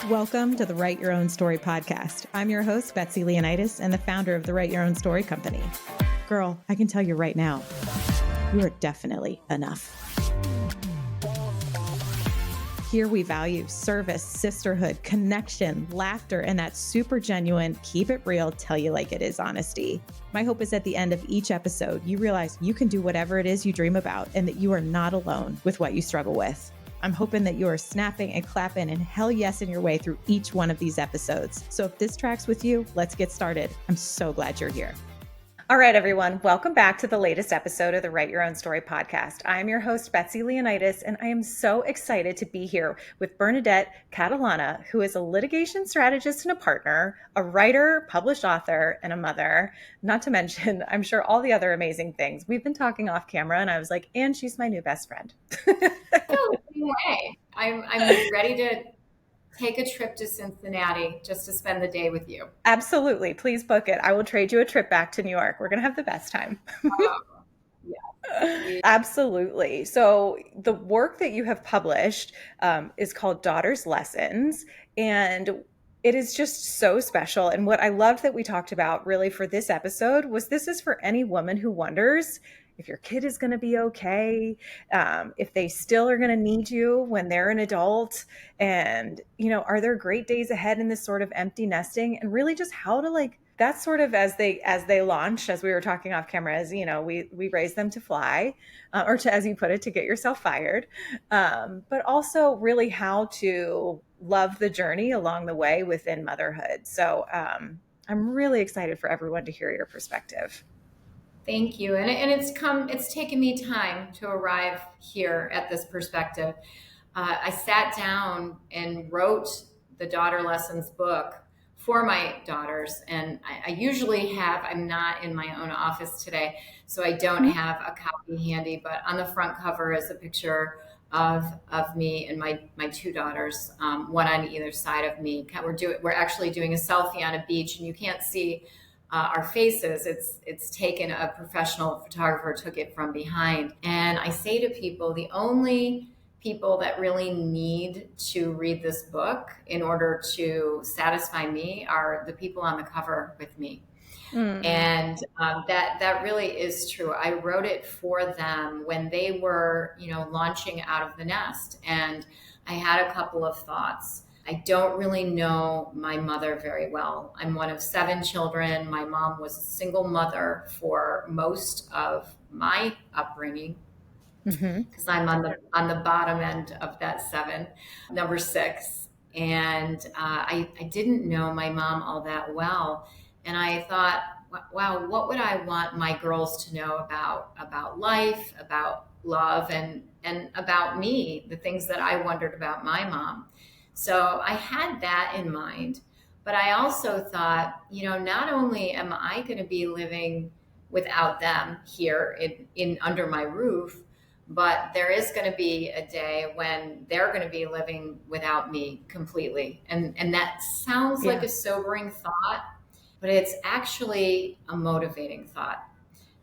Welcome to the Write Your Own Story podcast. I'm your host, Betsy Leonidas, and the founder of the Write Your Own Story company. Girl, I can tell you right now, you are definitely enough. Here we value service, sisterhood, connection, laughter, and that super genuine, keep it real, tell you like it is honesty. My hope is at the end of each episode, you realize you can do whatever it is you dream about and that you are not alone with what you struggle with. I'm hoping that you are snapping and clapping and hell yes in your way through each one of these episodes. So if this tracks with you, let's get started. I'm so glad you're here. All right, everyone. Welcome back to the latest episode of the Write Your Own Story podcast. I am your host, Betsy Leonidas, and I am so excited to be here with Bernadette Catalana, who is a litigation strategist and a partner, a writer, published author, and a mother, not to mention, I'm sure, all the other amazing things. We've been talking off camera, and I was like, and she's my new best friend. Way. I'm ready to take a trip to Cincinnati just to spend the day with you. Absolutely. Please book it. I will trade you a trip back to New York. We're going to have the best time. Yeah. Absolutely. So the work that you have published is called Daughter's Lessons, and it is just so special. And what I loved that we talked about really for this episode was this is for any woman who wonders if your kid is going to be okay, if they still are going to need you when they're an adult, and, you know, are there great days ahead in this sort of empty nesting, and really just how to that's sort of as they launch, as we were talking off camera, as you know, we raise them to fly, or to, as you put it, to get yourself fired, but also really how to love the journey along the way within motherhood. So I'm really excited for everyone to hear your perspective. Thank you. And it's taken me time to arrive here at this perspective. I sat down and wrote the Daughter Lessons book for my daughters. And I usually I'm not in my own office today, so I don't have a copy handy, but on the front cover is a picture of me and my two daughters, one on either side of me. We're actually doing a selfie on a beach, and you can't see our faces. It's taken, a professional photographer took it from behind. And I say to people, the only people that really need to read this book in order to satisfy me are the people on the cover with me. And that really is true. I wrote it for them when they were, launching out of the nest, and I had a couple of thoughts. I don't really know my mother very well. I'm one of 7 children. My mom was a single mother for most of my upbringing, because I'm on the bottom end of that 7, number 6. And I didn't know my mom all that well. And I thought, wow, what would I want my girls to know about life, about love, and about me, the things that I wondered about my mom. So I had that in mind, but I also thought, not only am I going to be living without them here in under my roof, but there is going to be a day when they're going to be living without me completely. And that sounds like a sobering thought, but it's actually a motivating thought.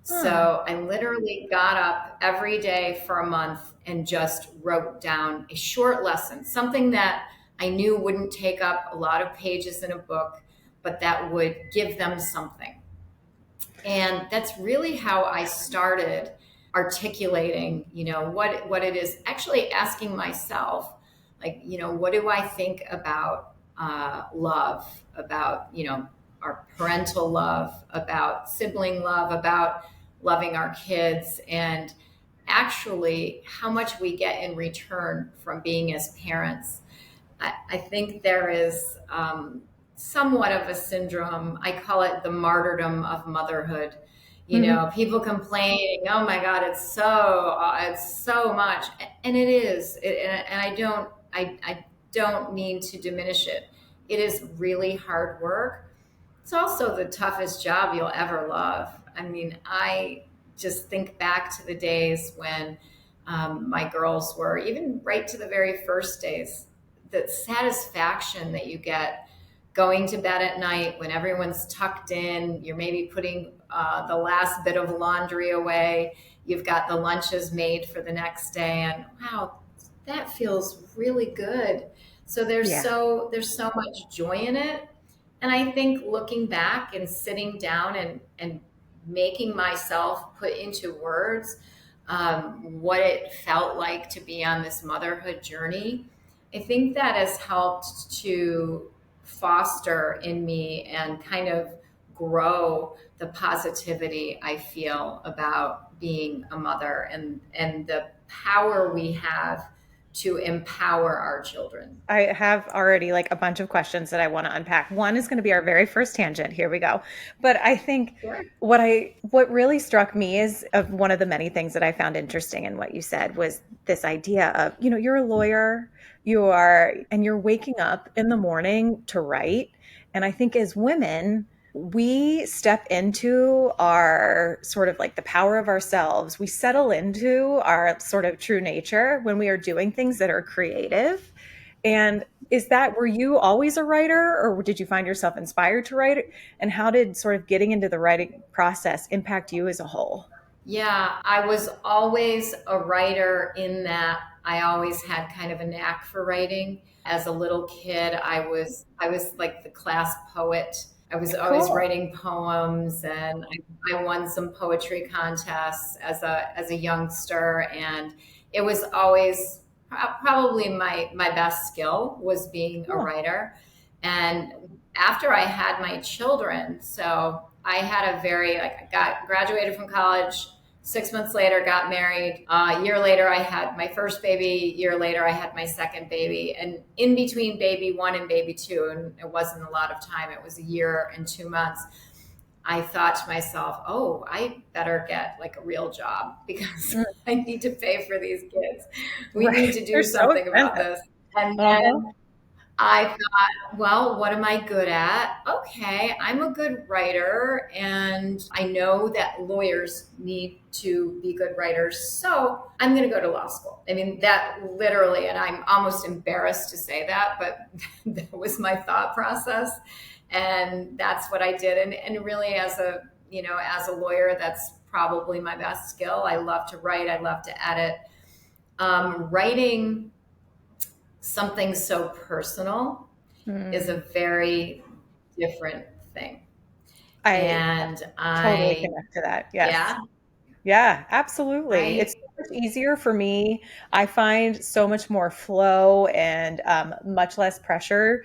So I literally got up every day for a month and just wrote down a short lesson, something that I knew wouldn't take up a lot of pages in a book, but that would give them something. And that's really how I started articulating, what it is, actually asking myself, what do I think about love, about, our parental love, about sibling love, about loving our kids, and actually how much we get in return from being as parents. I think there is somewhat of a syndrome. I call it the martyrdom of motherhood. People complaining, oh my God, it's so much. And it is. And I don't mean to diminish it. It is really hard work. It's also the toughest job you'll ever love. I mean, I just think back to the days when my girls were, even right to the very first days, the satisfaction that you get going to bed at night when everyone's tucked in, you're maybe putting the last bit of laundry away, you've got the lunches made for the next day, and wow, that feels really good. So Yeah. there's so much joy in it. And I think looking back and sitting down and making myself put into words what it felt like to be on this motherhood journey, I think that has helped to foster in me and kind of grow the positivity I feel about being a mother and the power we have to empower our children. I have already like a bunch of questions that I want to unpack. One is going to be our very first tangent. Here we go. But I think Sure. what really struck me is of one of the many things that I found interesting in what you said was this idea of, you're a lawyer, and you're waking up in the morning to write. And I think as women, we step into our sort of like the power of ourselves. We settle into our sort of true nature when we are doing things that are creative. And were you always a writer, or did you find yourself inspired to write? And how did sort of getting into the writing process impact you as a whole? Yeah, I was always a writer in that I always had kind of a knack for writing. As a little kid, I was like the class poet. I was always Cool. writing poems, and I won some poetry contests as a youngster, and it was always probably my best skill was being a Cool. writer. And after I had my children, so I had a very like I got graduated from college. 6 months later, got married. A year later, I had my first baby. A year later, I had my second baby. And in between baby one and baby two, and it wasn't a lot of time, it was a year and 2 months, I thought to myself, oh, I better get like a real job because Mm, I need to pay for these kids. We need right. to They're do so something about expensive. this. And Uh-huh. then I thought, well, what am I good at? Okay, I'm a good writer, and I know that lawyers need to be good writers. So I'm going to go to law school. I mean, that literally, and I'm almost embarrassed to say that, but that was my thought process. And that's what I did. And really, as a lawyer, that's probably my best skill. I love to write, I love to edit. Writing something so personal is a Mm. very different thing. I And totally I, connect to that. Yes. yeah, Yeah, absolutely. It's right. so much easier for me. I find so much more flow and much less pressure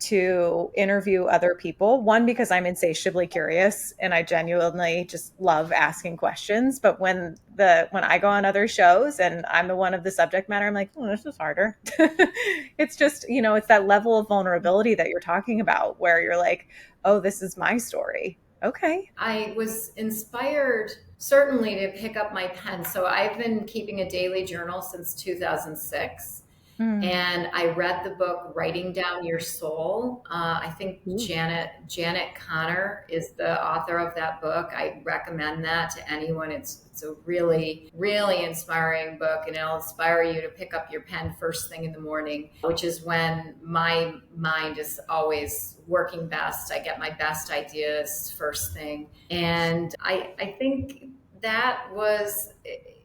to interview other people. One, because I'm insatiably curious and I genuinely just love asking questions. But when I go on other shows and I'm the one of the subject matter, I'm like, oh, this is harder. It's just, it's that level of vulnerability that you're talking about where you're like, oh, this is my story. Okay. I was inspired certainly to pick up my pen. So I've been keeping a daily journal since 2006. Mm. And I read the book Writing Down Your Soul. I think Ooh. Janet Connor is the author of that book. I recommend that to anyone. It's a really really inspiring book, and it'll inspire you to pick up your pen first thing in the morning, which is when my mind is always working best. I get my best ideas first thing, and I think that was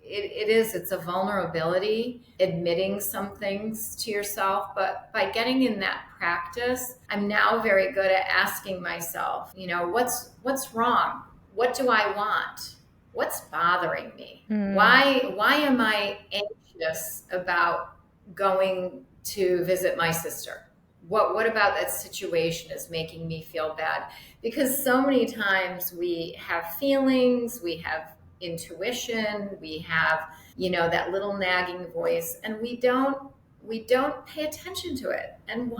it's a vulnerability admitting some things to yourself, but by getting in that practice, I'm now very good at asking myself, what's wrong? What do I want? What's bothering me? Mm. Why am I anxious about going to visit my sister? What about that situation is making me feel bad? Because so many times we have feelings, we have intuition, we have, that little nagging voice, and we don't pay attention to it. And No.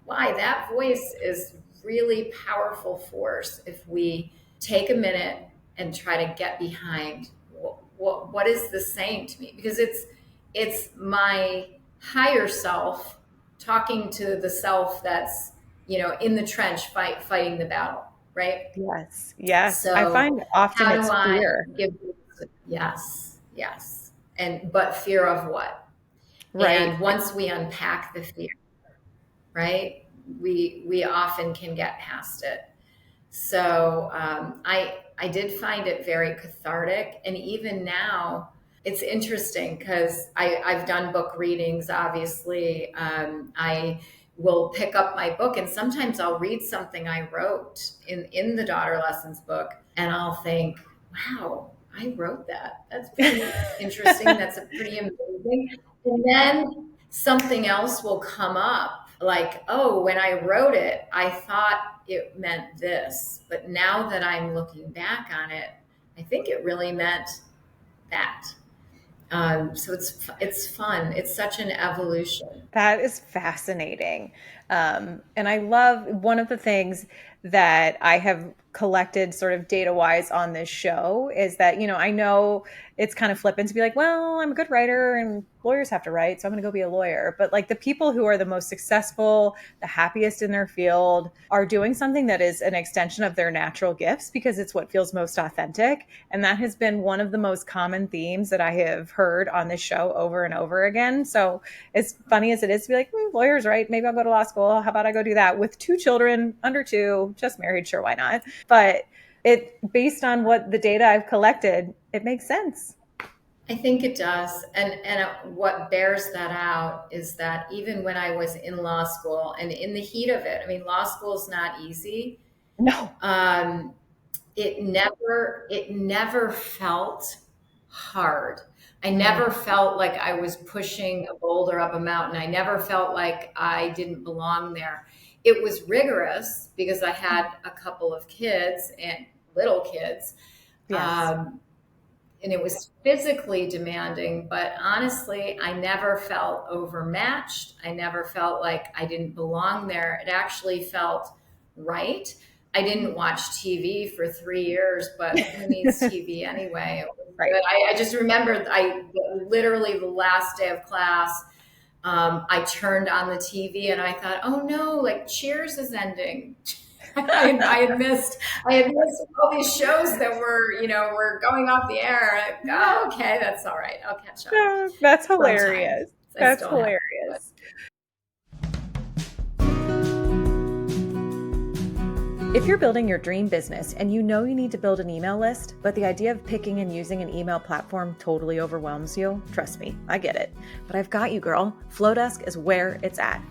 why that voice is really powerful force if we take a minute and try to get behind what is this saying to me, because it's my higher self talking to the self that's in the trench fighting the battle, right? Yes. Yes. I So find often how do it's I fear. give? Yes, yes. And but fear of what? Right. And once we unpack the fear, right, we often can get past it. So I did find it very cathartic, and even now, It's interesting because I've done book readings, obviously. I will pick up my book and sometimes I'll read something I wrote in the Daughter Lessons book and I'll think, wow, I wrote that. That's pretty interesting. That's a pretty amazing. And then something else will come up like, oh, when I wrote it, I thought it meant this. But now that I'm looking back on it, I think it really meant that. So it's fun. It's such an evolution. That is fascinating. And I love one of the things that I have collected sort of data wise on this show is that, I know it's kind of flippant to be like, well, I'm a good writer and lawyers have to write, so I'm going to go be a lawyer. But like the people who are the most successful, the happiest in their field are doing something that is an extension of their natural gifts because it's what feels most authentic. And that has been one of the most common themes that I have heard on this show over and over again. So as funny as it is to be like, lawyers, right? Maybe I'll go to law school. How about I go do that with 2 children, under 2, just married? Sure, why not? But it, based on what the data I've collected, it makes sense. I think it does. And what bears that out is that even when I was in law school and in the heat of it, I mean, law school is not easy. No. It never felt hard. I never felt like I was pushing a boulder up a mountain. I never felt like I didn't belong there. It was rigorous because I had a couple of kids and little kids. Yes. And it was physically demanding, but honestly, I never felt overmatched. I never felt like I didn't belong there. It actually felt right. I didn't watch TV for 3 years, but who needs TV anyway? Right. But I just remember literally the last day of class, I turned on the TV and I thought, oh no, like Cheers is ending. I had missed all these shows that were going off the air. Oh, okay, that's all right. I'll catch up. That's hilarious. That's hilarious. If you're building your dream business and you know you need to build an email list, but the idea of picking and using an email platform totally overwhelms you, trust me, I get it. But I've got you, girl. Flowdesk is where it's at.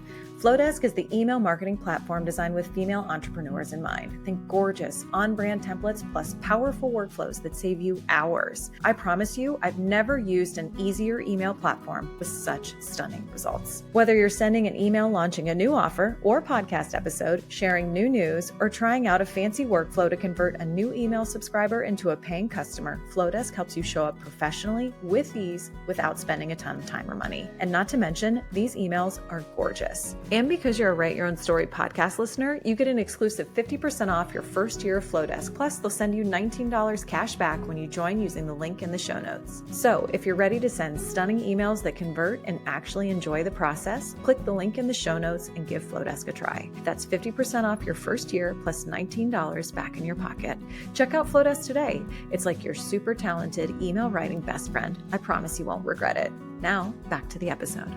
Flowdesk is the email marketing platform designed with female entrepreneurs in mind. Think gorgeous, on-brand templates plus powerful workflows that save you hours. I promise you, I've never used an easier email platform with such stunning results. Whether you're sending an email launching a new offer or podcast episode, sharing new news, or trying out a fancy workflow to convert a new email subscriber into a paying customer, Flowdesk helps you show up professionally with ease without spending a ton of time or money. And not to mention, these emails are gorgeous. And because you're a Write Your Own Story podcast listener, you get an exclusive 50% off your first year of Flowdesk. Plus, they'll send you $19 cash back when you join using the link in the show notes. So if you're ready to send stunning emails that convert and actually enjoy the process, click the link in the show notes and give Flowdesk a try. That's 50% off your first year plus $19 back in your pocket. Check out Flowdesk today. It's like your super talented email writing best friend. I promise you won't regret it. Now, back to the episode.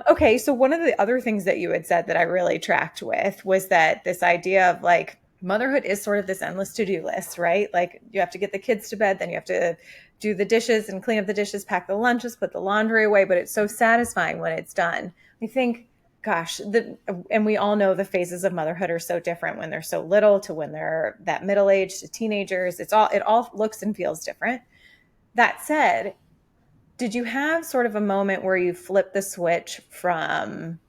Okay, so one of the other things that you had said that I really tracked with was that this idea of like motherhood is sort of this endless to-do list, right? Like you have to get the kids to bed, then you have to do the dishes and clean up the dishes, pack the lunches, put the laundry away, but it's so satisfying when it's done. I think, gosh, and we all know the phases of motherhood are so different when they're so little to when they're that middle age to teenagers. It all looks and feels different. That said, did you have sort of a moment where you flipped the switch from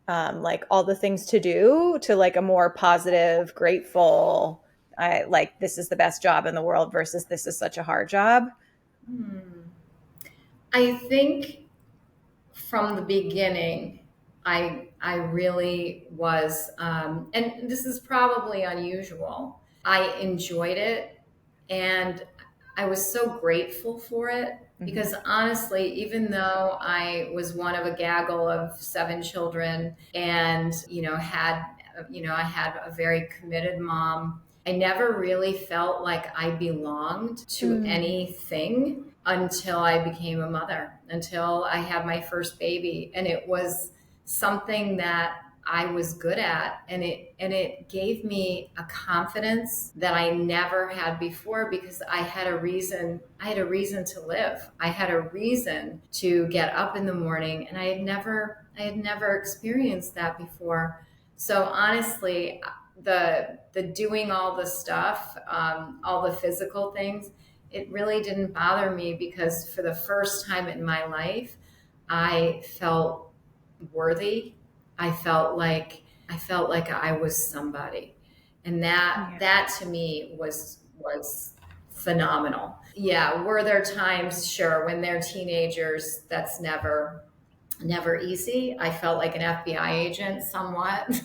like all the things to do to like a more positive, grateful, like this is the best job in the world versus this is such a hard job? I think from the beginning, I really was, and this is probably unusual. I enjoyed it and I was so grateful for it because honestly, even though I was one of a gaggle of 7 children and, I had a very committed mom, I never really felt like I belonged to anything until I became a mother. until I had my first baby. And it was something that I was good at, and it gave me a confidence that I never had before, because I had a reason to live. I had a reason to get up in the morning, and I had never experienced that before. So honestly, the doing all the stuff, all the physical things, it really didn't bother me, because for the first time in my life, I felt worthy. I felt like I was somebody. And that to me was phenomenal. Yeah, were there times, sure, when they're teenagers, that's never easy. I felt like an FBI agent somewhat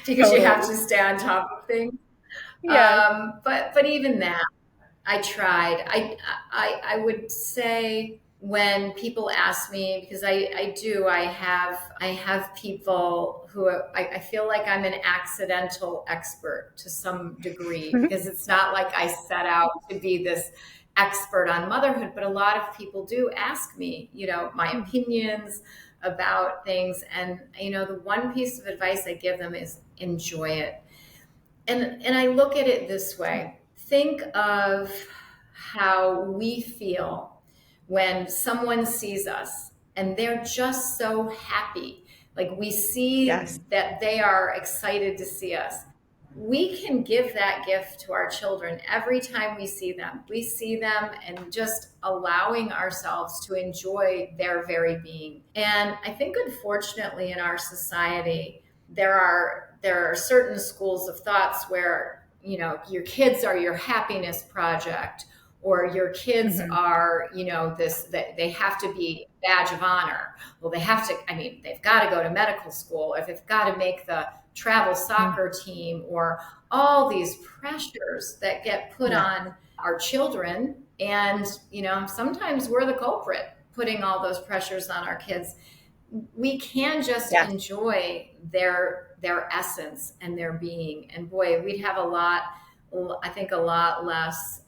because you have to stay on top of things. Yeah. But even that, I tried. I would say, when people ask me, because I have people who I feel like I'm an accidental expert to some degree, because it's not like I set out to be this expert on motherhood, but a lot of people do ask me, my opinions about things. And, the one piece of advice I give them is enjoy it. And I look at it this way. Think of how we feel when someone sees us and they're just so happy. Like, we see Yes. that they are excited to see us. We can give that gift to our children every time we see them. We see them and just allowing ourselves to enjoy their very being. And I think, unfortunately, in our society, there are certain schools of thoughts where, your kids are your happiness project, or your kids are, this, that they have to be badge of honor. Well, they've got to go to medical school, or they've got to make the travel soccer team, or all these pressures that get put on our children. And, sometimes we're the culprit putting all those pressures on our kids. We can just enjoy their essence and their being. And boy, we'd have a lot less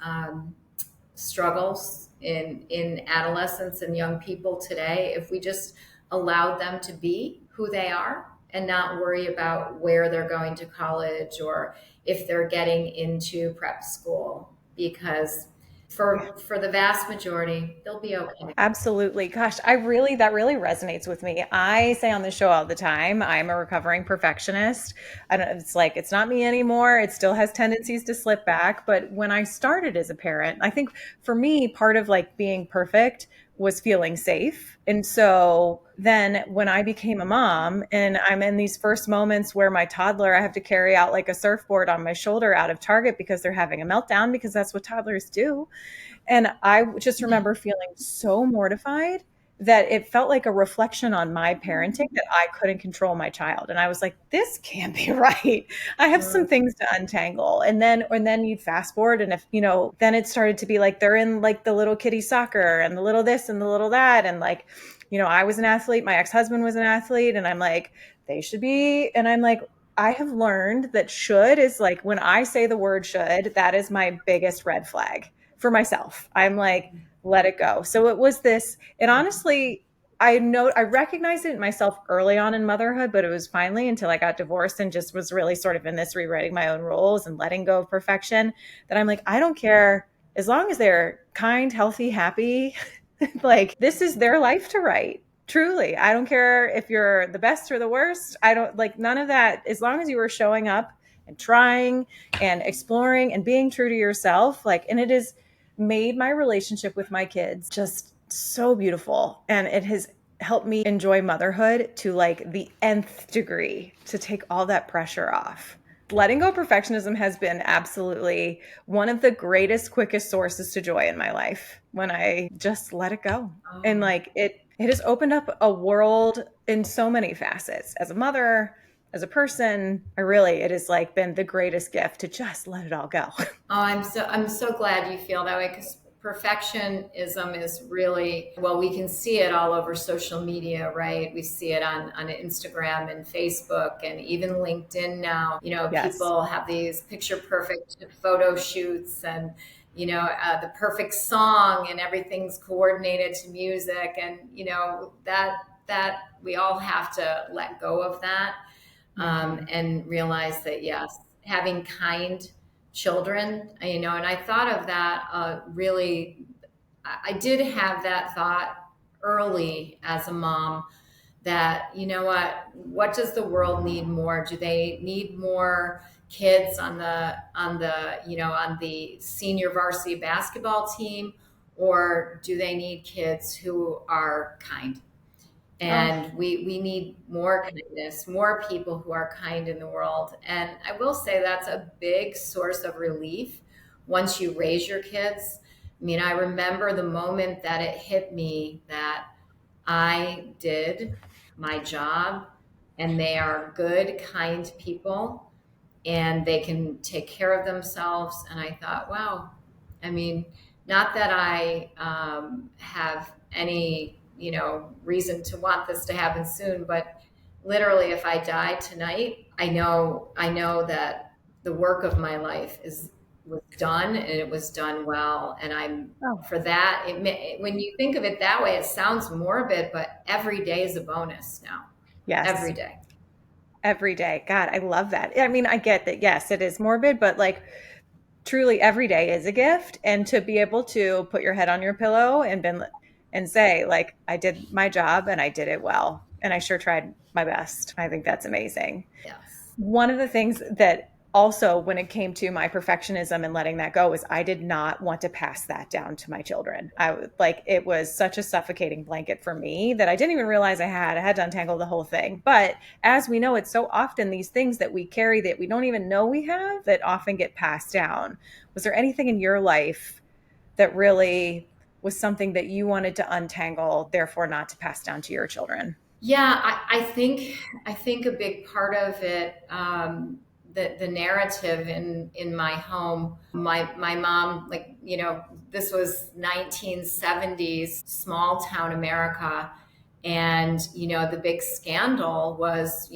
struggles in adolescents and young people today if we just allowed them to be who they are, and not worry about where they're going to college or if they're getting into prep school, because for the vast majority, they'll be okay. Absolutely. Gosh, that really resonates with me. I say on the show all the time, I'm a recovering perfectionist. It's like, it's not me anymore. It still has tendencies to slip back. But when I started as a parent, I think for me, part of like being perfect was feeling safe. And so then when I became a mom and I'm in these first moments where my toddler, I have to carry out like a surfboard on my shoulder out of Target because they're having a meltdown, because that's what toddlers do. And I just remember feeling so mortified that it felt like a reflection on my parenting, that I couldn't control my child. And I was like, this can't be right. I have some things to untangle. And then you'd fast forward. And if, then it started to be like, they're in like the little kiddie soccer and the little this and the little that. And like, I was an athlete, my ex-husband was an athlete, and I'm like, they should be. And I'm like, I have learned that should is like, when I say the word should, that is my biggest red flag for myself. I'm like, let it go. So it was this, and honestly, I recognized it in myself early on in motherhood, but it was finally until I got divorced and just was really sort of in this rewriting my own rules and letting go of perfection, that I'm like, I don't care, as long as they're kind, healthy, happy, like, this is their life to write. Truly. I don't care if you're the best or the worst. I don't like none of that. As long as you were showing up and trying and exploring and being true to yourself, like, and it has made my relationship with my kids just so beautiful. And it has helped me enjoy motherhood to like the nth degree, to take all that pressure off. Letting go of perfectionism has been absolutely one of the greatest, quickest sources to joy in my life, when I just let it go. And like it has opened up a world in so many facets. As a mother, as a person, it has like been the greatest gift to just let it all go. Oh, I'm so glad you feel that way, because perfectionism is really, well, we can see it all over social media, right? We see it on Instagram and Facebook and even LinkedIn now. Yes. People have these picture perfect photo shoots, and the perfect song and everything's coordinated to music, and that we all have to let go of that, and realize that, yes, having kind children, and I thought of that, really, I did have that thought early as a mom, that, what does the world need more? Do they need more kids on the senior varsity basketball team, or do they need kids who are kind? And we need more kindness, more people who are kind in the world. And I will say that's a big source of relief once you raise your kids. I remember the moment that it hit me that I did my job, and they are good, kind people, and they can take care of themselves. And I thought, wow, not that I have any, reason to want this to happen soon, but literally, if I die tonight, I know that the work of my life was done, and it was done well. And for that, when you think of it that way, it sounds morbid, but every day is a bonus now. Yes. Every day. Every day. God, I love that. I get that. Yes, it is morbid, but like truly every day is a gift. And to be able to put your head on your pillow and say, like, I did my job and I did it well. And I sure tried my best. I think that's amazing. Yes. One of the things that also, when it came to my perfectionism and letting that go, was I did not want to pass that down to my children. It was such a suffocating blanket for me that I didn't even realize I had to untangle the whole thing. But as we know, it's so often these things that we carry that we don't even know we have that often get passed down. Was there anything in your life that really was something that you wanted to untangle, therefore not to pass down to your children? Yeah, I think a big part of it, the narrative in my home, my mom, this was 1970s small town America, and the big scandal was,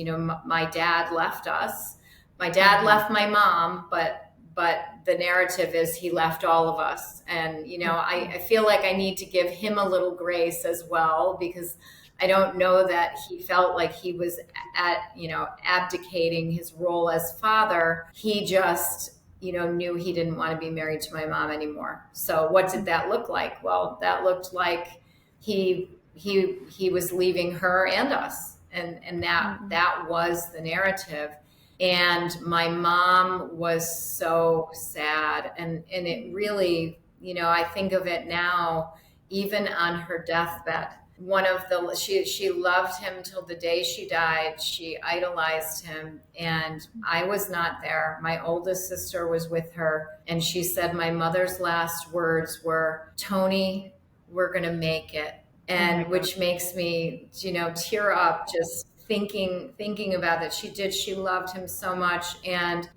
my dad left us. My dad left my mom, but the narrative is he left all of us. And I feel like I need to give him a little grace as well, because I don't know that he felt like he was abdicating his role as father. He just, knew he didn't want to be married to my mom anymore. So what did that look like? Well, that looked like he was leaving her and us. And that was the narrative. And my mom was so sad. And it really, I think of it now, even on her deathbed. She loved him till the day she died. She idolized him, and I was not there. My oldest sister was with her, and she said my mother's last words were, "Tony, we're going to make it." And which makes me, tear up just thinking about that. She loved him so much. And,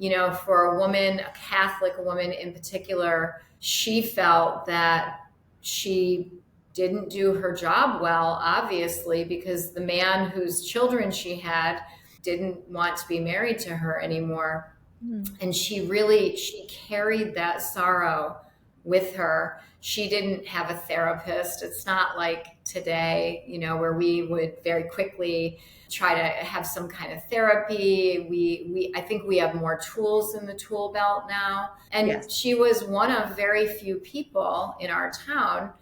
for a woman, a Catholic woman in particular, she felt that she didn't do her job well, obviously, because the man whose children she had didn't want to be married to her anymore. And she carried that sorrow with her. She didn't have a therapist. It's not like today, where we would very quickly try to have some kind of therapy. I think we have more tools in the tool belt now. And yes, she was one of very few people in our town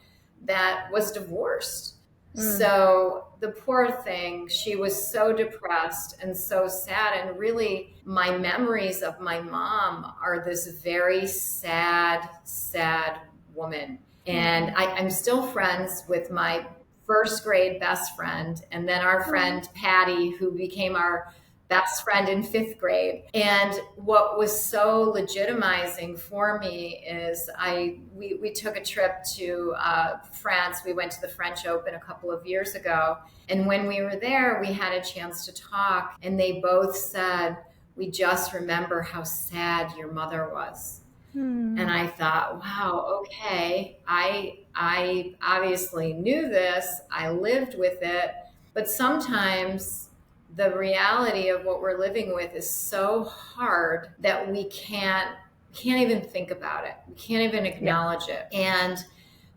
that was divorced. So the poor thing, she was so depressed and so sad. And really, my memories of my mom are this very sad, sad woman. And I'm still friends with my first grade best friend, and then our friend Patty, who became our best friend in fifth grade. And what was so legitimizing for me is we took a trip to France. We went to the French Open a couple of years ago. And when we were there, we had a chance to talk. And they both said, "We just remember how sad your mother was." And I thought, wow, okay, I obviously knew this. I lived with it. But sometimes the reality of what we're living with is so hard that we can't can't even think about it. We can't even acknowledge it. And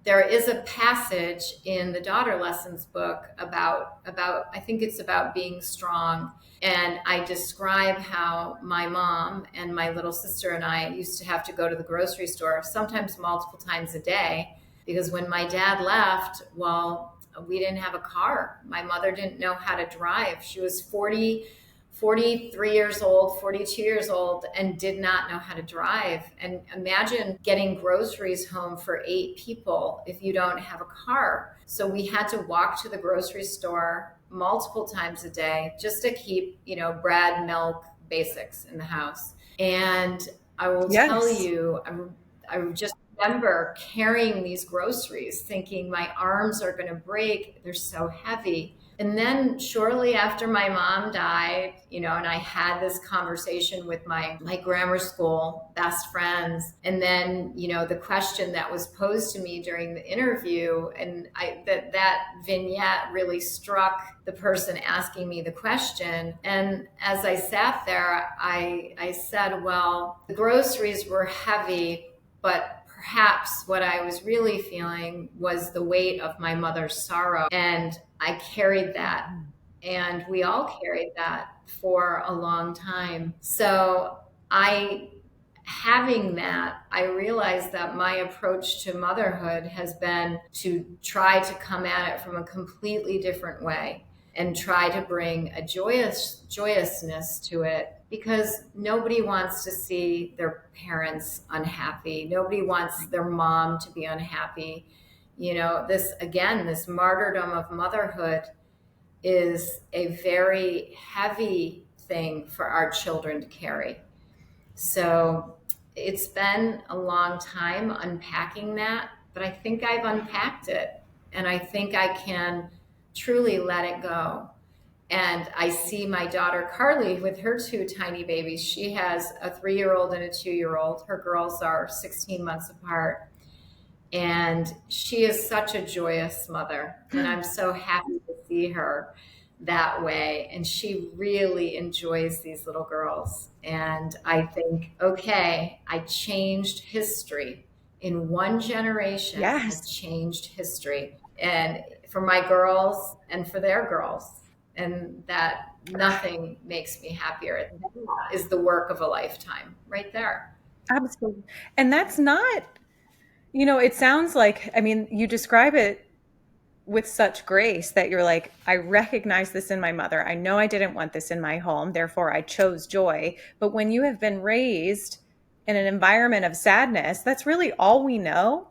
there is a passage in the Daughter Lessons book about I think it's about being strong. And I describe how my mom and my little sister and I used to have to go to the grocery store sometimes multiple times a day, because when my dad left, well, we didn't have a car. My mother didn't know how to drive. She was 43 years old, 42 years old, and did not know how to drive. And imagine getting groceries home for 8 people if you don't have a car. So we had to walk to the grocery store multiple times a day just to keep, bread, milk, basics in the house. And I will tell you, I just remember carrying these groceries thinking my arms are going to break. They're so heavy. And then shortly after my mom died, and I had this conversation with my grammar school best friends. And then, the question that was posed to me during the interview, and that vignette really struck the person asking me the question. And as I sat there, I said, well, the groceries were heavy, but perhaps what I was really feeling was the weight of my mother's sorrow. And I carried that. And we all carried that for a long time. So having that, I realized that my approach to motherhood has been to try to come at it from a completely different way and try to bring a joyousness to it, because nobody wants to see their parents unhappy. Nobody wants their mom to be unhappy. This martyrdom of motherhood is a very heavy thing for our children to carry. So it's been a long time unpacking that, but I think I've unpacked it, and I think I can truly let it go. And I see my daughter Carly with her 2 tiny babies. She has a 3-year-old and a 2-year-old. Her girls are 16 months apart. And she is such a joyous mother. And I'm so happy to see her that way. And she really enjoys these little girls. And I think, okay, I changed history. In one generation, I changed history. And for my girls and for their girls. And that nothing makes me happier. That is the work of a lifetime right there. Absolutely. And that's not, it sounds like, you describe it with such grace that you're like, I recognize this in my mother. I know I didn't want this in my home. Therefore, I chose joy. But when you have been raised in an environment of sadness, that's really all we know,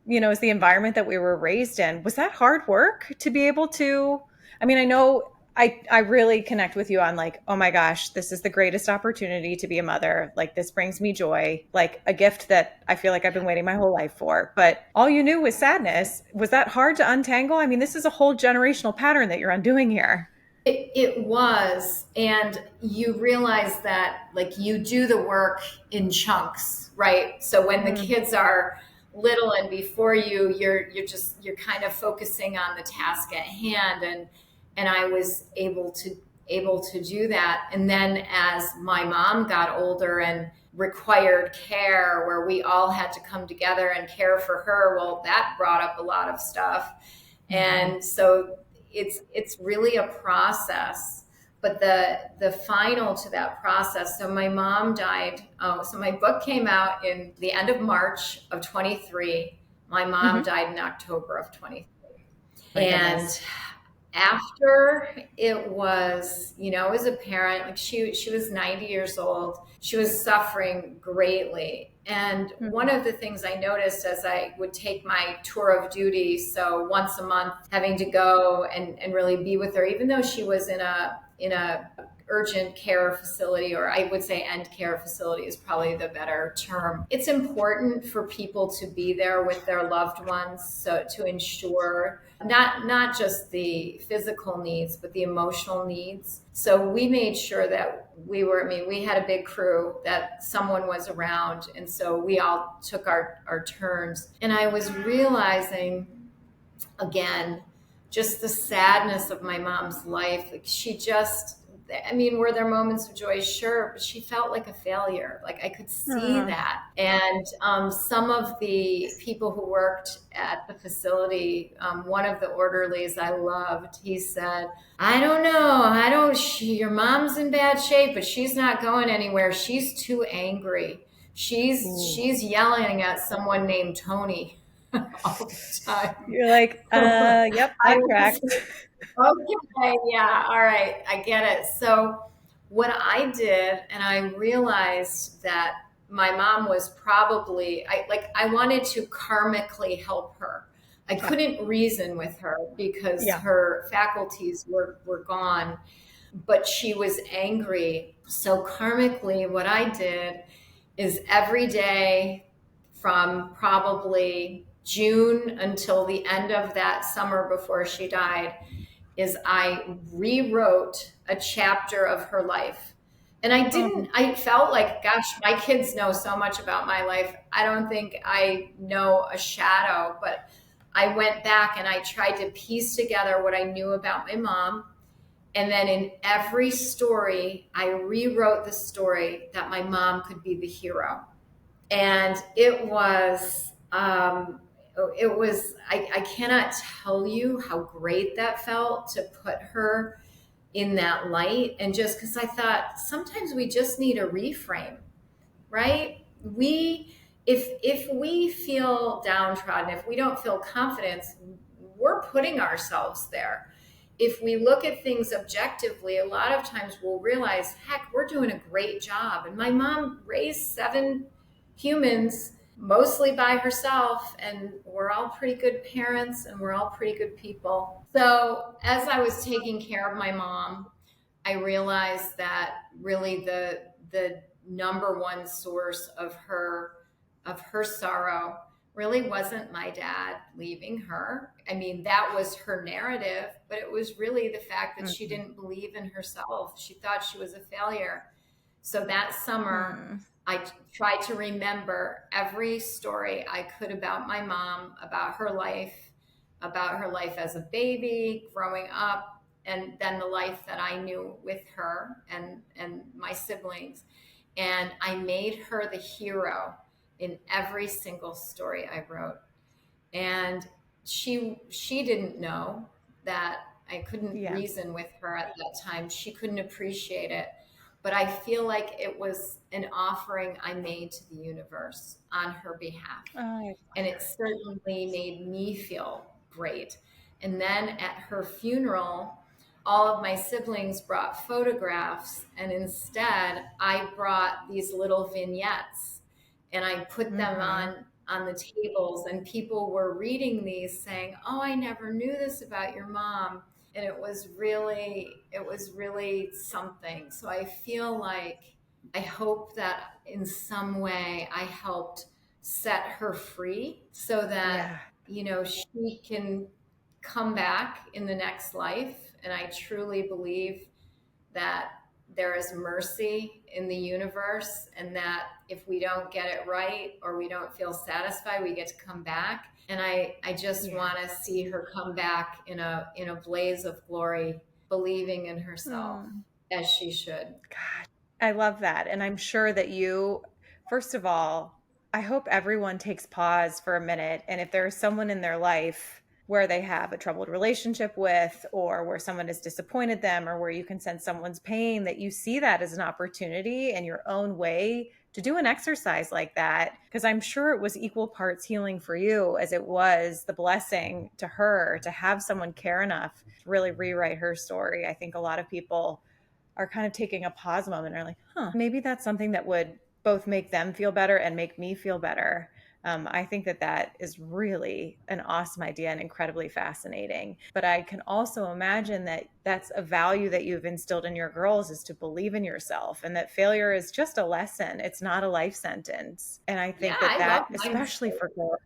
is the environment that we were raised in. Was that hard work to be able to, I know I really connect with you on like, oh my gosh, this is the greatest opportunity to be a mother. Like, this brings me joy, like a gift that I feel like I've been waiting my whole life for. But all you knew was sadness. Was that hard to untangle? This is a whole generational pattern that you're undoing here. It was. And you realize that like you do the work in chunks, right? So when the kids are little and before you, you're kind of focusing on the task at hand. And I was able to do that. And then as my mom got older and required care, where we all had to come together and care for her, well, that brought up a lot of stuff. And so it's really a process. But the final to that process, so my mom died. So my book came out in the end of March of 23. My mom died in October of 23. And after it was, as a parent, like she was 90 years old. She was suffering greatly. And one of the things I noticed as I would take my tour of duty, so once a month, having to go and really be with her, even though she was in a urgent care facility, or I would say end care facility is probably the better term. It's important for people to be there with their loved ones, so to ensure not just the physical needs, but the emotional needs. So we made sure that we had a big crew, that someone was around. And so we all took our turns. And I was realizing, again, just the sadness of my mom's life. Like I mean, were there moments of joy? Sure, but she felt like a failure. Like I could see Uh, that. And some of the people who worked at the facility, one of the orderlies I loved, he said, I don't know. Your mom's in bad shape, but she's not going anywhere. She's too angry. She's yelling at someone named Tony all the time. you're like, yep, I that was tracks. okay, yeah, all right, I get it. So what I did, and I realized that my mom was probably I wanted to karmically help her. I Yeah. couldn't reason with her because Yeah. her faculties were gone, but she was angry. So karmically, what I did is every day from probably June until the end of that summer before she died, is I rewrote a chapter of her life. And I felt like, gosh, my kids know so much about my life. I don't think I know a shadow, but I went back and I tried to piece together what I knew about my mom. And then in every story, I rewrote the story that my mom could be the hero. And I cannot tell you how great that felt to put her in that light. And just because I thought sometimes we just need a reframe, right? If we feel downtrodden, if we don't feel confidence, we're putting ourselves there. If we look at things objectively, a lot of times we'll realize, heck, we're doing a great job. And my mom raised 7 humans mostly by herself, and we're all pretty good parents and we're all pretty good people. So as I was taking care of my mom, I realized that really the number one source of her sorrow really wasn't my dad leaving her. I mean, that was her narrative, but it was really the fact that she didn't believe in herself. She thought she was a failure. So that summer, I tried to remember every story I could about my mom, about her life as a baby, growing up, and then the life that I knew with her and my siblings. And I made her the hero in every single story I wrote. And she didn't know that I couldn't Yeah. reason with her at that time. She couldn't appreciate it. But I feel like it was an offering I made to the universe on her behalf. Oh, And it certainly made me feel great. And then at her funeral, all of my siblings brought photographs, and instead I brought these little vignettes and I put them on the tables, and people were reading these saying, oh, I never knew this about your mom. And it was really something. So I feel like, I hope that in some way I helped set her free so that, she can come back in the next life. And I truly believe that there is mercy in the universe, and that if we don't get it right or we don't feel satisfied, we get to come back. And I just want to see her come back in a blaze of glory, believing in herself as she should. God, I love that. And I'm sure that first of all, I hope everyone takes pause for a minute. And if there is someone in their life where they have a troubled relationship with, or where someone has disappointed them, or where you can sense someone's pain, that you see that as an opportunity in your own way to do an exercise like that. Because I'm sure it was equal parts healing for you as it was the blessing to her to have someone care enough to really rewrite her story. I think a lot of people are kind of taking a pause moment and are like, maybe that's something that would both make them feel better and make me feel better. I think that is really an awesome idea and incredibly fascinating. But I can also imagine that that's a value that you've instilled in your girls, is to believe in yourself, and that failure is just a lesson. It's not a life sentence. And I think that especially for girls.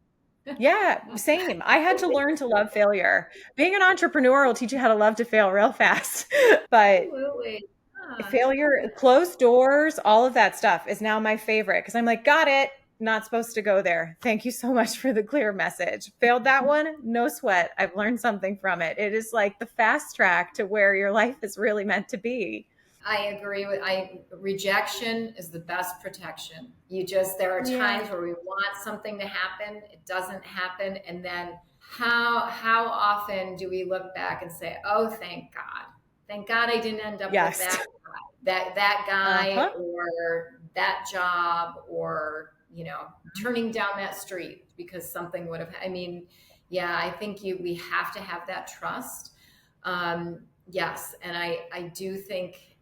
Yeah, same. I had to learn to love failure. Being an entrepreneur will teach you how to love to fail real fast. But Absolutely. failure, closed doors, all of that stuff is now my favorite, because I'm like, got it. Not supposed to go there. Thank you so much for the clear message. Failed that one? No sweat. I've learned something from it. It is like the fast track to where your life is really meant to be. I agree with rejection is the best protection. There are Yeah. times where we want something to happen, it doesn't happen, and then how often do we look back and say, "Oh, thank God. Thank God I didn't end up with Yes. that guy Uh-huh. or that job or, turning down that street because something would have, I mean, yeah, I think we have to have that trust. Yes. And I do think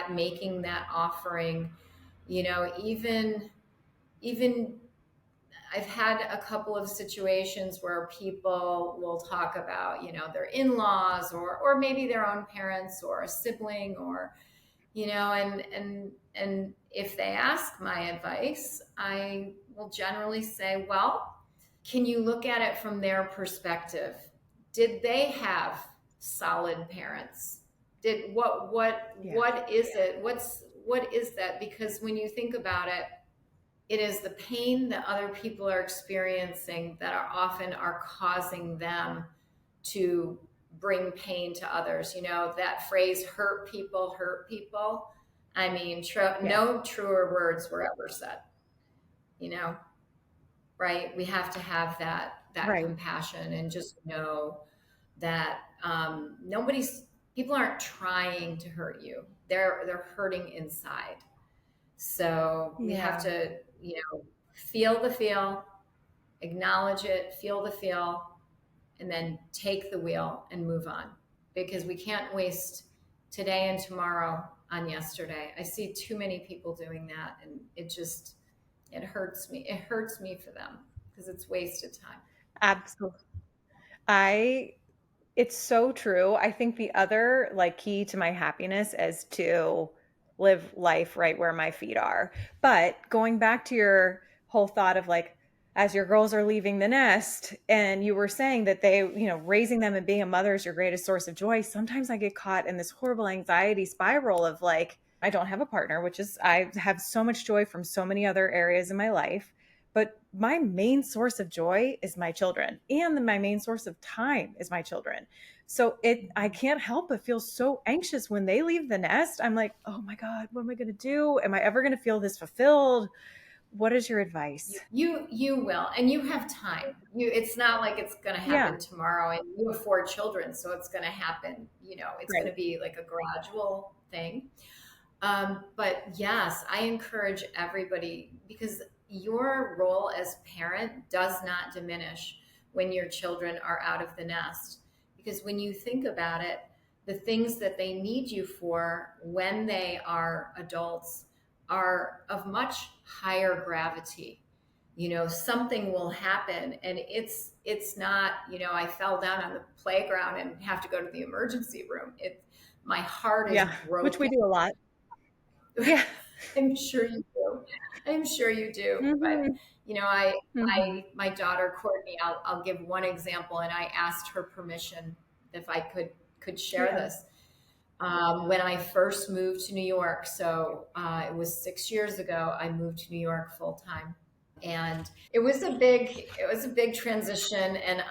making that offering, even I've had a couple of situations where people will talk about, their in-laws or maybe their own parents or a sibling or, and if they ask my advice, I will generally say, well, can you look at it from their perspective? Did they have solid parents? Yeah. What is it? What is that? Because when you think about it, it is the pain that other people are experiencing that often are causing them to bring pain to others. That phrase, hurt people, hurt people. I mean, Yeah. no truer words were ever said, you know, right? We have to have that Right. compassion and just know that people aren't trying to hurt you. They're hurting inside. So we have Yeah. to, feel the feel, acknowledge it, feel the feel, and then take the wheel and move on because we can't waste today and tomorrow on yesterday. I see too many people doing that and it hurts me. It hurts me for them because it's wasted time. Absolutely. I It's so true. I think the other like key to my happiness is to live life right where my feet are. But going back to your whole thought of like as your girls are leaving the nest and you were saying that they, raising them and being a mother is your greatest source of joy. Sometimes I get caught in this horrible anxiety spiral of like I don't have a partner, which is I have so much joy from so many other areas in my life. But my main source of joy is my children, and my main source of time is my children. So I can't help but feel so anxious when they leave the nest. I'm like, oh my God, what am I going to do? Am I ever going to feel this fulfilled? What is your advice? You will, and you have time. It's not like it's going to Yeah, happen tomorrow, and you have 4 children, so it's going to happen. It's going right. to be like a gradual thing. But yes, I encourage everybody because your role as parent does not diminish when your children are out of the nest. Because when you think about it, the things that they need you for when they are adults are of much higher gravity. Something will happen and it's not, I fell down on the playground and have to go to the emergency room. My heart is Yeah, which we broken. do a lot. Yeah. I'm sure you do. I'm sure you do. But Hmm. Hmm. my daughter Courtney, I'll give one example, and I asked her permission if I could share Yeah. this. When I first moved to New York, so it was 6 years ago, I moved to New York full time, and it was a big transition. And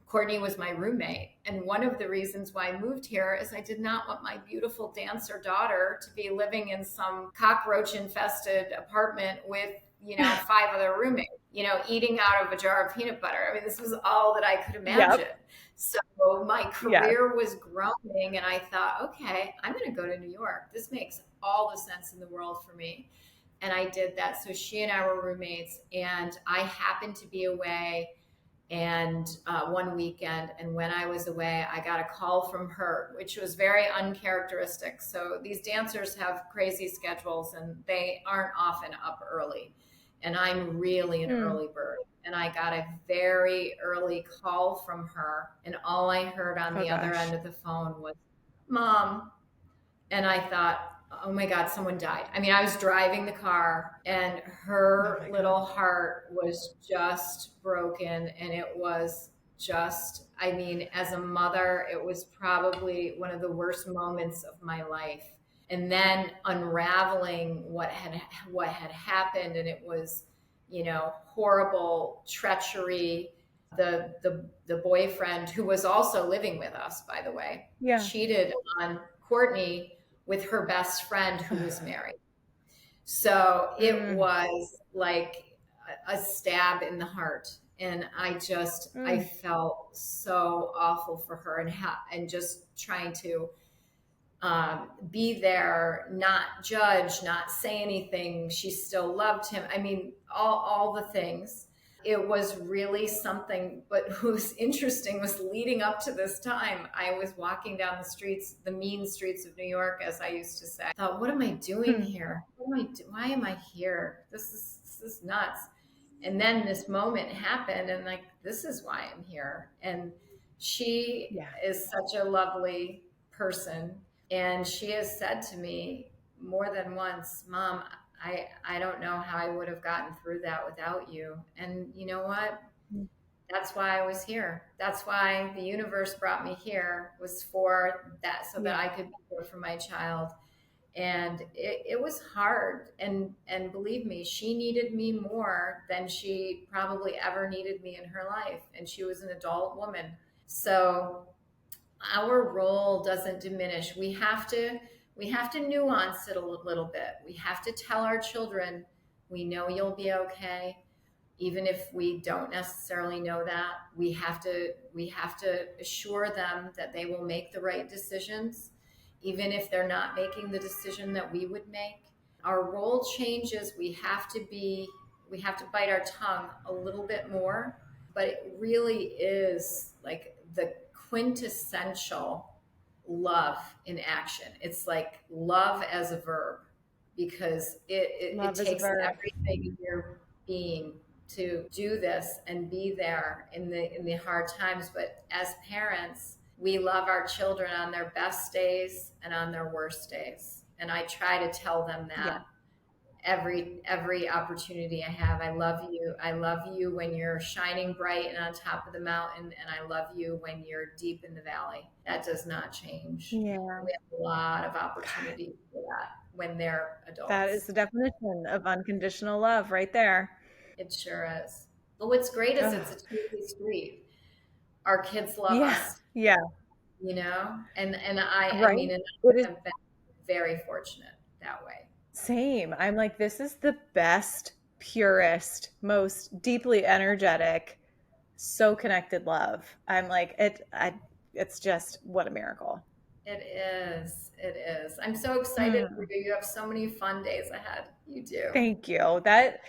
Courtney was my roommate, and one of the reasons why I moved here is I did not want my beautiful dancer daughter to be living in some cockroach infested apartment with 5 other roommates, eating out of a jar of peanut butter. I mean, this was all that I could Yep. imagine. So my Yeah. career was growing, and I thought, okay, I'm going to go to New York. This makes all the sense in the world for me. And I did that. So she and I were roommates, and I happened to be away and one weekend. And when I was away, I got a call from her, which was very uncharacteristic. So these dancers have crazy schedules, and they aren't often up early. And I'm really an Mm. early bird. And I got a very early call from her. And all I heard on Oh the other gosh. end of the phone was, Mom. And I thought, oh my God, someone died. I mean, I was driving the car and Oh her my God. little heart was just broken. And it was just, I mean, as a mother, it was probably one of the worst moments of my life. And then unraveling what had happened, and it was, horrible treachery. The boyfriend, who was also living with us, by the way, Yeah. cheated on Courtney with her best friend who was married. So it was like a stab in the heart. And I felt so awful for her, and just trying to be there, not judge, not say anything. She still loved him. I mean, all the things. It was really something. But what was interesting was, leading up to this time, I was walking down the streets, the mean streets of New York, as I used to say. I thought, what am I doing here? Why am I here? This is nuts. And then this moment happened, and like, this is why I'm here. And she is such a lovely person. And she has said to me more than once, Mom, I don't know how I would have gotten through that without you. And you know what? That's why I was here. That's why the universe brought me here, was for that, so that I could be here for my child. And it was hard. And believe me, she needed me more than she probably ever needed me in her life. And she was an adult woman. So our role doesn't diminish. We have to nuance it a little bit. We have to tell our children, we know you'll be okay, even if we don't necessarily know that. We have to assure them that they will make the right decisions, even if they're not making the decision that we would make. Our role changes. We have to bite our tongue a little bit more, but it really is like the quintessential love in action. It's like love as a verb, because it takes everything in your being to do this and be there in the hard times. But as parents, we love our children on their best days and on their worst days. And I try to tell them that every opportunity I have. I love you. I love you when you're shining bright and on top of the mountain, and I love you when you're deep in the valley. That does not change. Yeah. We have a lot of opportunity for that when they're adults. That is the definition of unconditional love right there. It sure is. But what's great is it's a two-way street. Our kids love us. Yeah. You know? And I mean, and I have been very fortunate that way. Same. I'm like, this is the best, purest, most deeply energetic, so connected love. I'm like, it's just, what a miracle. It is. It is. I'm so excited for you. You have so many fun days ahead. You do. Thank you. That,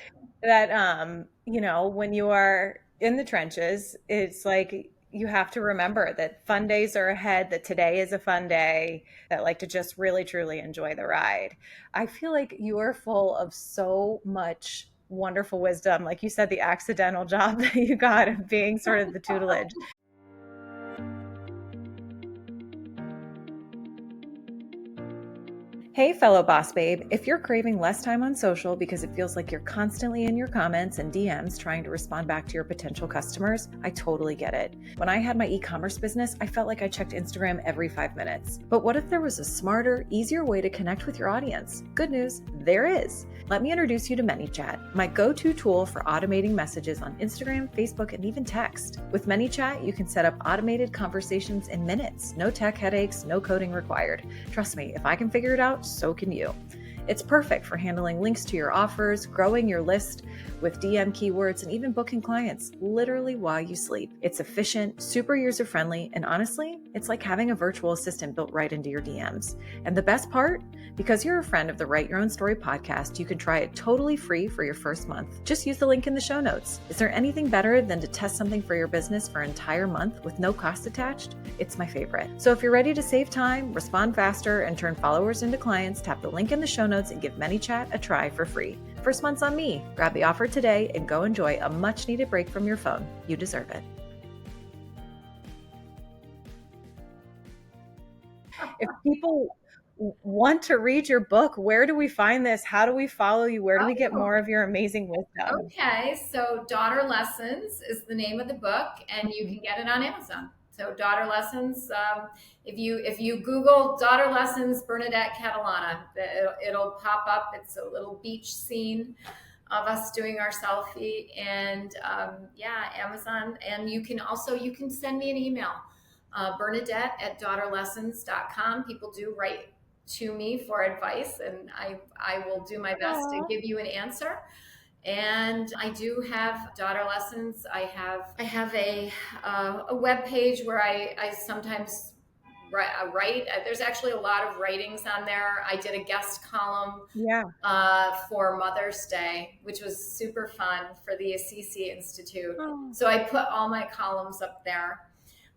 you know, when you are in the trenches, it's like, you have to remember that fun days are ahead, that today is a fun day, that like to just really, truly enjoy the ride. I feel like you are full of so much wonderful wisdom. Like you said, the accidental job that you got of being sort of the tutelage. Hey, fellow boss babe, if you're craving less time on social because it feels like you're constantly in your comments and DMs trying to respond back to your potential customers, I totally get it. When I had my e-commerce business, I felt like I checked Instagram every 5 minutes. But what if there was a smarter, easier way to connect with your audience? Good news, there is. Let me introduce you to ManyChat, my go-to tool for automating messages on Instagram, Facebook, and even text. With ManyChat, you can set up automated conversations in minutes. No tech headaches, no coding required. Trust me, if I can figure it out, so can you. It's perfect for handling links to your offers, growing your list with DM keywords, and even booking clients literally while you sleep. It's efficient, super user-friendly, and honestly, it's like having a virtual assistant built right into your DMs. And the best part? Because you're a friend of the Write Your Own Story podcast, you can try it totally free for your first month. Just use the link in the show notes. Is there anything better than to test something for your business for an entire month with no cost attached? It's my favorite. So if you're ready to save time, respond faster, and turn followers into clients, tap the link in the show notes and give ManyChat a try for free. First month's on me. Grab the offer today and go enjoy a much needed break from your phone. You deserve it. If people want to read your book, where do we find this? How do we follow you? Where do we get more of your amazing wisdom? Okay, so Daughter Lessons is the name of the book, and you can get it on Amazon. So Daughter Lessons, if you Google Daughter Lessons Bernadette Catalana, it'll pop up. It's a little beach scene of us doing our selfie, and Amazon. And you can send me an email, Bernadette@daughterlessons.com. People do write to me for advice, and I will do my best to give you an answer. And I do have daughter lessons. I have a web page where I sometimes write. There's actually a lot of writings on there. I did a guest column for Mother's Day, which was super fun for the Assisi Institute. So I put all my columns up there.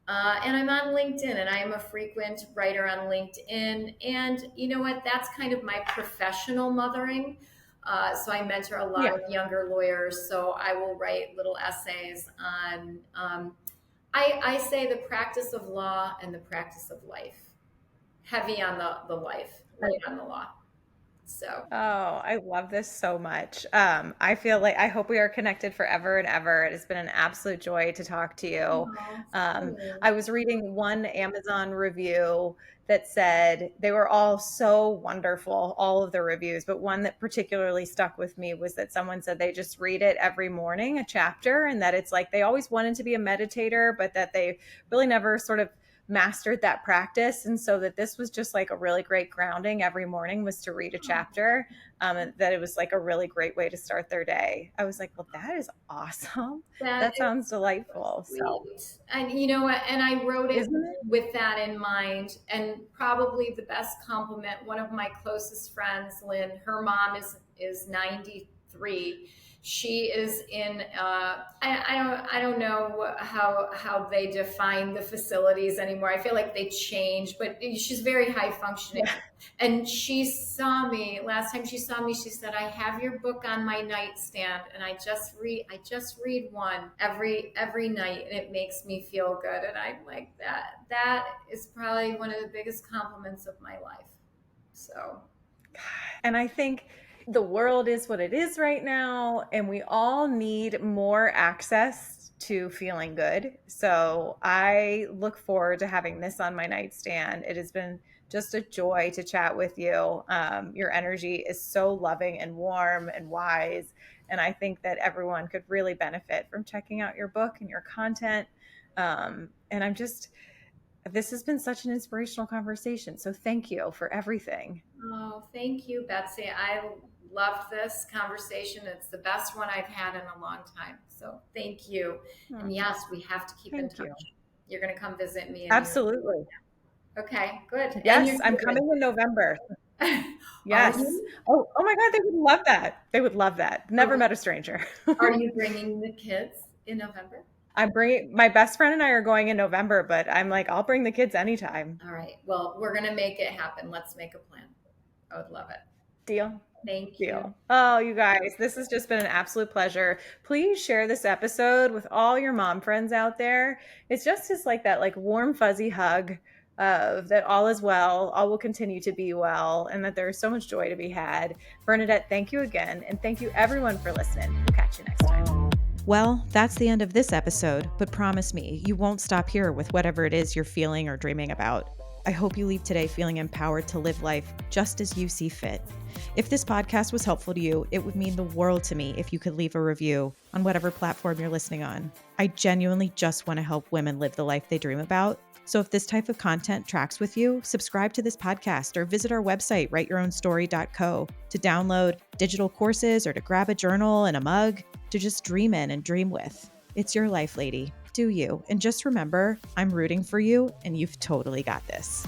And I'm on LinkedIn, and I am a frequent writer on LinkedIn. And you know what? That's kind of my professional mothering. So I mentor a lot of younger lawyers. So I will write little essays on, I say the practice of law and the practice of life. Heavy on the life, light on the law. So. Oh, I love this so much. I feel like I hope we are connected forever and ever. It has been an absolute joy to talk to you. I was reading one Amazon review that said they were all so wonderful, all of the reviews, but one that particularly stuck with me was that someone said they just read it every morning, a chapter, and that it's like they always wanted to be a meditator, but that they really never sort of mastered that practice. And so that this was just like a really great grounding every morning was to read a chapter, and that it was like a really great way to start their day. I was like, well, that is awesome. That sounds delightful. So, and you know what? And I wrote it with that in mind. And probably the best compliment, one of my closest friends, Lynn, her mom is 93. She is in, I don't know how they define the facilities anymore. I feel like they change, but she's very high functioning. Yeah. And she saw me, last time she saw me, she said, I have your book on my nightstand, and I just read one every night, and it makes me feel good. And I'm like, that is probably one of the biggest compliments of my life. So. And I think the world is what it is right now, and we all need more access to feeling good. So I look forward to having this on my nightstand. It has been just a joy to chat with you. Your energy is so loving and warm and wise. And I think that everyone could really benefit from checking out your book and your content. And this has been such an inspirational conversation. So thank you for everything. Oh, thank you, Betsy. I loved this conversation. It's the best one I've had in a long time. So thank you. And yes, we have to keep in touch. You're going to come visit me. Absolutely. Okay, good. Yes, I'm coming in November. Yes. Oh my God, they would love that. They would love that. Never met a stranger. Are you bringing the kids in November? I'm bringing, my best friend and I are going in November, but I'm like, I'll bring the kids anytime. All right. Well, we're going to make it happen. Let's make a plan. I would love it. Deal. Thank you. Oh, you guys, this has just been an absolute pleasure. Please share this episode with all your mom friends out there. It's just like that, like warm, fuzzy hug of that all is well, all will continue to be well, and that there's so much joy to be had. Bernadette, thank you again. And thank you everyone for listening. We'll catch you next time. Well, that's the end of this episode, but promise me, you won't stop here with whatever it is you're feeling or dreaming about. I hope you leave today feeling empowered to live life just as you see fit. If this podcast was helpful to you, it would mean the world to me if you could leave a review on whatever platform you're listening on. I genuinely just want to help women live the life they dream about. So if this type of content tracks with you, subscribe to this podcast or visit our website, writeyourownsstory.co, to download digital courses or to grab a journal and a mug to just dream in and dream with. It's your life, lady. Do you. And just remember, I'm rooting for you, and you've totally got this.